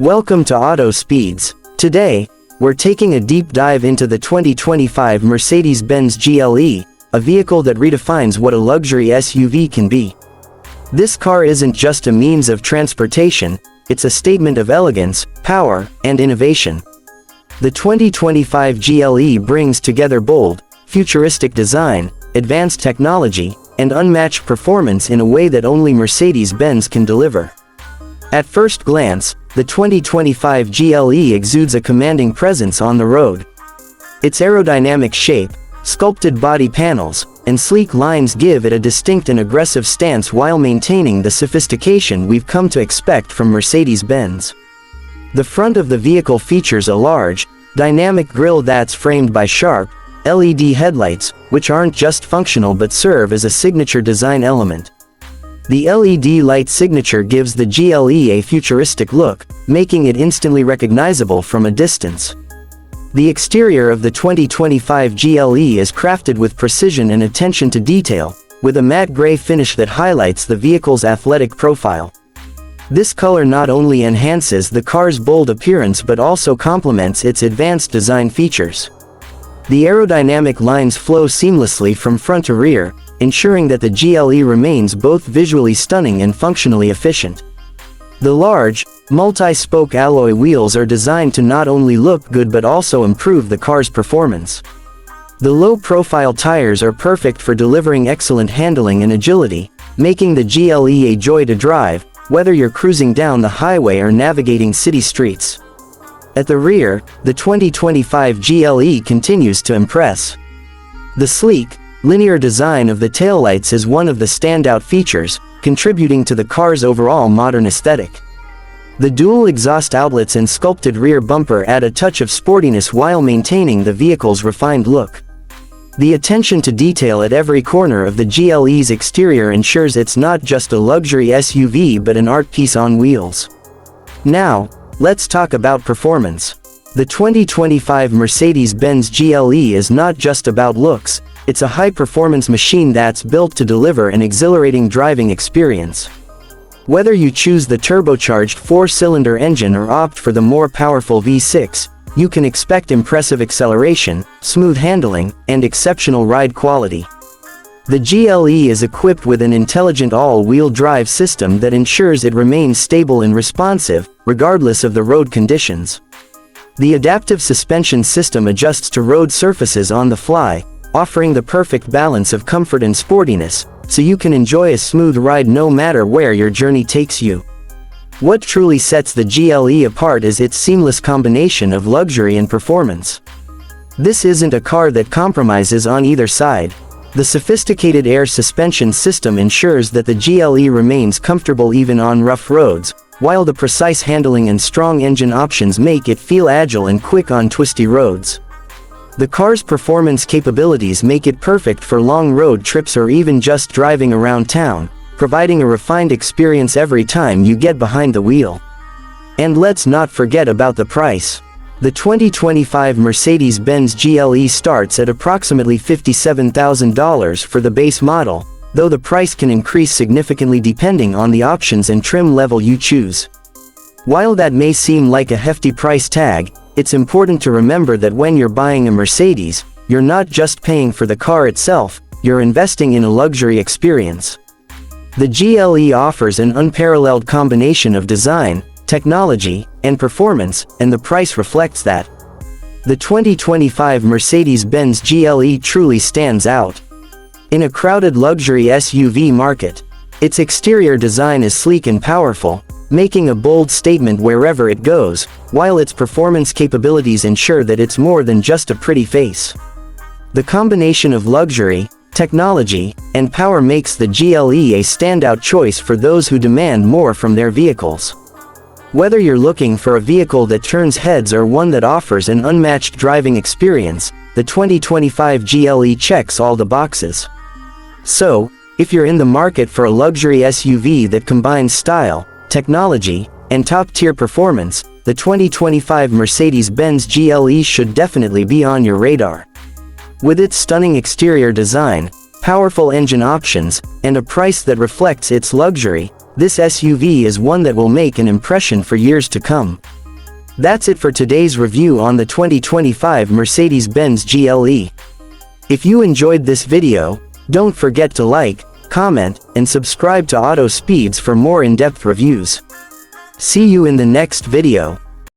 Welcome to Auto Speeds. Today, we're taking a deep dive into the 2025 Mercedes-Benz GLE, a vehicle that redefines what a luxury SUV can be. This car isn't just a means of transportation, it's a statement of elegance, power, and innovation. The 2025 GLE brings together bold, futuristic design, advanced technology, and unmatched performance in a way that only Mercedes-Benz can deliver. At first glance, the 2025 GLE exudes a commanding presence on the road. Its aerodynamic shape, sculpted body panels, and sleek lines give it a distinct and aggressive stance while maintaining the sophistication we've come to expect from Mercedes-Benz. The front of the vehicle features a large, dynamic grille that's framed by sharp, LED headlights, which aren't just functional but serve as a signature design element. The LED light signature gives the GLE a futuristic look, making it instantly recognizable from a distance. The exterior of the 2025 GLE is crafted with precision and attention to detail, with a matte gray finish that highlights the vehicle's athletic profile. This color not only enhances the car's bold appearance but also complements its advanced design features. The aerodynamic lines flow seamlessly from front to rear, ensuring that the GLE remains both visually stunning and functionally efficient. The large, multi-spoke alloy wheels are designed to not only look good but also improve the car's performance. The low-profile tires are perfect for delivering excellent handling and agility, making the GLE a joy to drive, whether you're cruising down the highway or navigating city streets. At the rear, the 2025 GLE continues to impress. The sleek, linear design of the taillights is one of the standout features, contributing to the car's overall modern aesthetic. The dual exhaust outlets and sculpted rear bumper add a touch of sportiness while maintaining the vehicle's refined look. The attention to detail at every corner of the GLE's exterior ensures it's not just a luxury SUV but an art piece on wheels. Now, let's talk about performance. The 2025 Mercedes-Benz GLE is not just about looks, it's a high-performance machine that's built to deliver an exhilarating driving experience. Whether you choose the turbocharged 4-cylinder engine or opt for the more powerful V6, you can expect impressive acceleration, smooth handling, and exceptional ride quality. The GLE is equipped with an intelligent all-wheel drive system that ensures it remains stable and responsive, regardless of the road conditions. The adaptive suspension system adjusts to road surfaces on the fly, offering the perfect balance of comfort and sportiness, so you can enjoy a smooth ride no matter where your journey takes you. What truly sets the GLE apart is its seamless combination of luxury and performance. This isn't a car that compromises on either side. The sophisticated air suspension system ensures that the GLE remains comfortable even on rough roads, while the precise handling and strong engine options make it feel agile and quick on twisty roads. The car's performance capabilities make it perfect for long road trips or even just driving around town, providing a refined experience every time you get behind the wheel. And let's not forget about the price. The 2025 Mercedes-Benz GLE starts at approximately $57,000 for the base model, though the price can increase significantly depending on the options and trim level you choose. While that may seem like a hefty price tag, it's important to remember that when you're buying a Mercedes, you're not just paying for the car itself, you're investing in a luxury experience. The GLE offers an unparalleled combination of design, technology, and performance, and the price reflects that. The 2025 Mercedes-Benz GLE truly stands out. In a crowded luxury SUV market, its exterior design is sleek and powerful, making a bold statement wherever it goes, while its performance capabilities ensure that it's more than just a pretty face. The combination of luxury, technology, and power makes the GLE a standout choice for those who demand more from their vehicles. Whether you're looking for a vehicle that turns heads or one that offers an unmatched driving experience, the 2025 GLE checks all the boxes. So, if you're in the market for a luxury SUV that combines style, technology, and top-tier performance, the 2025 Mercedes-Benz GLE should definitely be on your radar. With its stunning exterior design, powerful engine options, and a price that reflects its luxury, this SUV is one that will make an impression for years to come. That's it for today's review on the 2025 Mercedes-Benz GLE. If you enjoyed this video, don't forget to like, comment, and subscribe to Auto Speeds for more in-depth reviews. See you in the next video.